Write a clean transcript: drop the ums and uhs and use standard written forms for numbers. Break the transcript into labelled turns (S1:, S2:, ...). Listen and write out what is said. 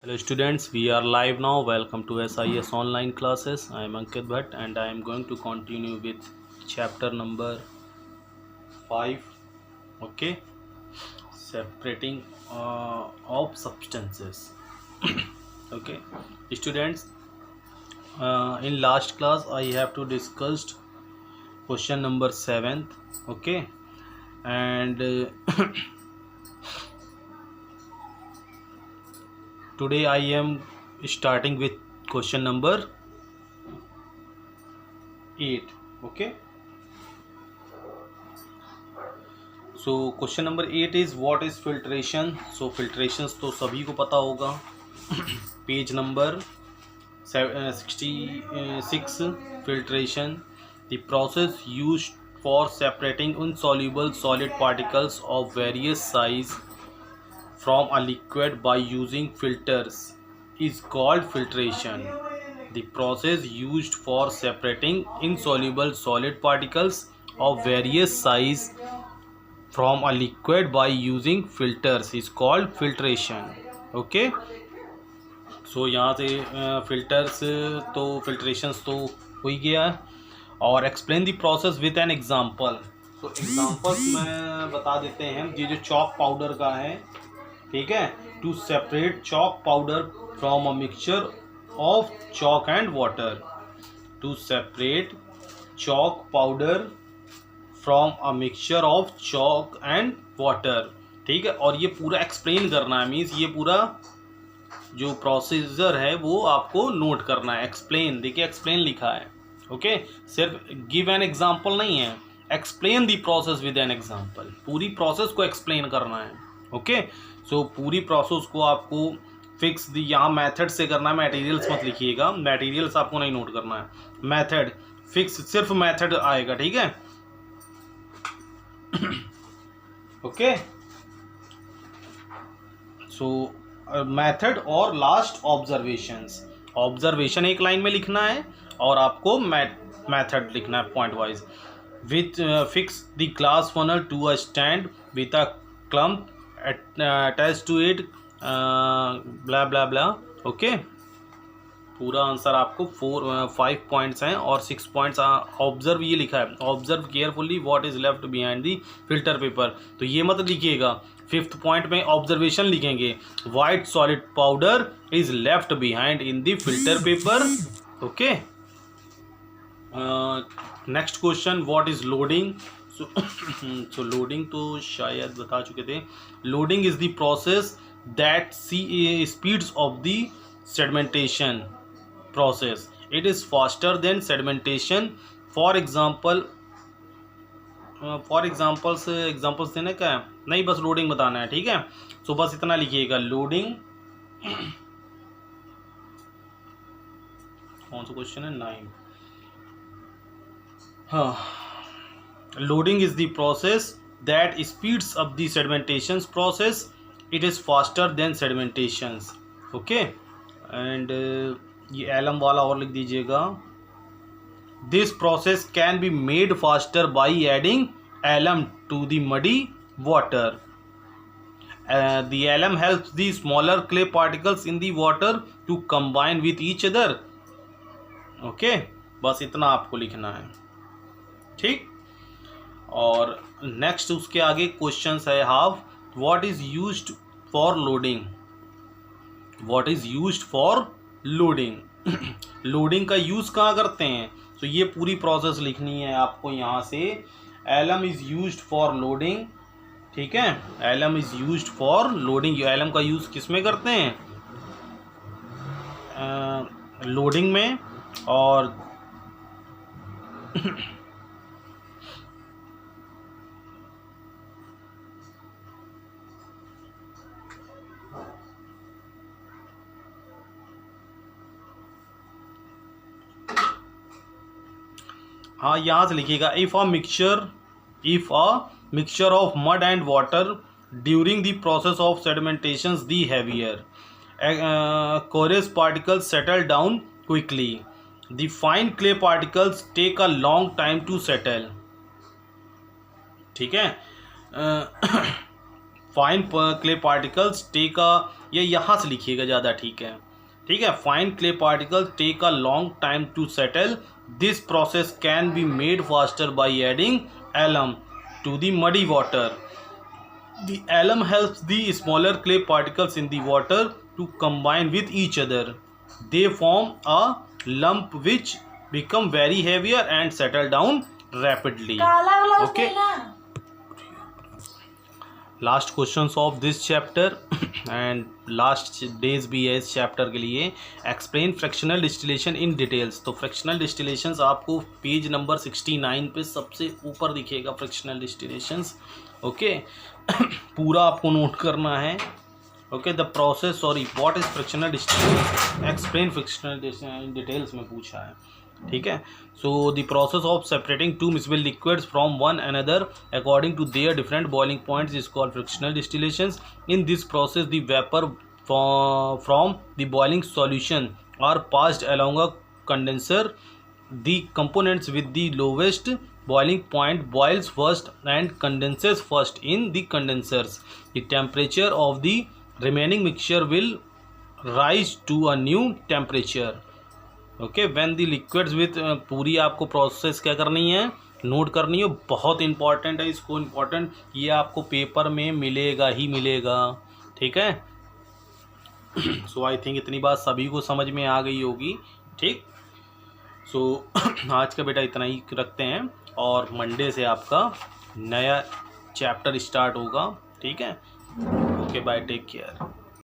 S1: Hello students, we are live now. Welcome to SIS online classes. I am Ankit Bhatt and I am going to continue with chapter number 5. Okay, separating of substances. Okay, students, in last class I have to discussed question number 7th. Okay, and today I am starting with question number 8. Okay, so question number 8 is what is filtration. So filtrations तो सभी को पता होगा. Page number 66. Filtration, the process used for separating insoluble solid particles of various size from a liquid by using filters is called filtration. The process used for separating insoluble solid particles of various size from a liquid by using filters is called filtration. Okay, सो यहाँ से filters तो filtrations तो हो ही गया है. और explain the process with an example. तो examples में बता देते हैं. ये जो चॉक पाउडर का है, ठीक है, to separate chalk powder from a mixture of chalk and water. To separate chalk powder from a mixture of chalk and water. ठीक है, और ये पूरा एक्सप्लेन करना है. मीन्स ये पूरा जो प्रोसीजर है वो आपको नोट करना है. एक्सप्लेन, देखिए एक्सप्लेन लिखा है. ओके, सिर्फ गिव एन एग्जांपल नहीं है, explain the process with an example. पूरी प्रोसेस को एक्सप्लेन करना है. ओके, सो पूरी प्रोसेस को आपको फिक्स दी यहाँ मेथड से करना है. मटेरियल्स मत लिखिएगा, मटेरियल्स आपको नहीं नोट करना है. मेथड फिक्स, सिर्फ मेथड आएगा. ठीक है, ओके. सो मेथड और लास्ट ऑब्जर्वेशंस. ऑब्जर्वेशन एक लाइन में लिखना है और आपको मेथड लिखना है point wise. With fix the glass funnel to a stand with a clamp attach to it blah blah blah. Okay, पूरा आंसर आपको 5 पॉइंट्स हैं और 6 पॉइंट्स. ऑब्जर्व ये लिखा है, observe carefully what is left behind the filter paper. तो ये मत लिखिएगा. 5th पॉइंट में ऑब्जर्वेशन लिखेंगे, white solid powder is left behind in the filter paper. Okay, next question, what is loading. So loading तो शायद बता चुके थे. Loading is the process that speeds of the sedimentation process. It is faster than sedimentation. For example, examples देने का है नहीं, बस लोडिंग बताना है. ठीक है, सो बस इतना लिखिएगा. लोडिंग, कौन सा क्वेश्चन है, 9. हाँ, loading is the process that speeds up the sedimentation process. It is faster than sedimentation. Okay, and ये एलम वाला और लिख दीजिएगा. This process can be made faster by adding alum to the muddy water. The alum helps the smaller clay particles in the water to combine with each other. Okay, बस इतना आपको लिखना है. ठीक, और नेक्स्ट उसके आगे क्वेश्चन है half. What is used for loading. What is used for loading. Loading का यूज़ कहाँ करते हैं, तो ये पूरी प्रोसेस लिखनी है आपको यहाँ से. Alum is used for loading. ठीक है, alum is used for loading. Alum का यूज़ किस में करते हैं, लोडिंग में. और हाँ, यहाँ से लिखिएगा. If a mixture of mud and water during the process of sedimentation the heavier coarse particles settle down quickly. The fine clay particles take a long time to settle. ठीक है, fine clay particles take a, ये यहाँ से लिखिएगा ज़्यादा ठीक है, ठीक है। Fine clay particles take a long time to settle, this process can be made faster by adding alum to the muddy water. The alum helps the smaller clay particles in the water to combine with each other. They form a lump which become very heavier and settle down rapidly. Okay. Last questions of this chapter and last days भी है इस chapter के लिए। Explain fractional distillation in details. तो fractional डिस्टिलेशंस आपको page number 69 पे सबसे ऊपर दिखेगा फ्रैक्शनल डिस्टिलेशंस। ओके पूरा आपको नोट करना है। Okay the process, sorry what is fractional distillation, explain fractional in details में पूछा है, ठीक है। So the process of separating two miscible liquids from one another according to their different boiling points is called frictional distillations. In this process the vapour from the boiling solution are passed along a condenser. The components with the lowest boiling point boils first and condenses first in the condensers. The temperature of the remaining mixture will rise to a new temperature. Okay when the liquids with पूरी आपको process क्या करनी है, note करनी है, बहुत important है। इसको इम्पॉर्टेंट ये आपको पेपर में मिलेगा ही मिलेगा, ठीक है। सो आई थिंक इतनी बात सभी को समझ में आ गई होगी, ठीक। सो आज का बेटा इतना ही रखते हैं और मंडे से आपका नया चैप्टर स्टार्ट होगा, ठीक है। Okay bye, take care.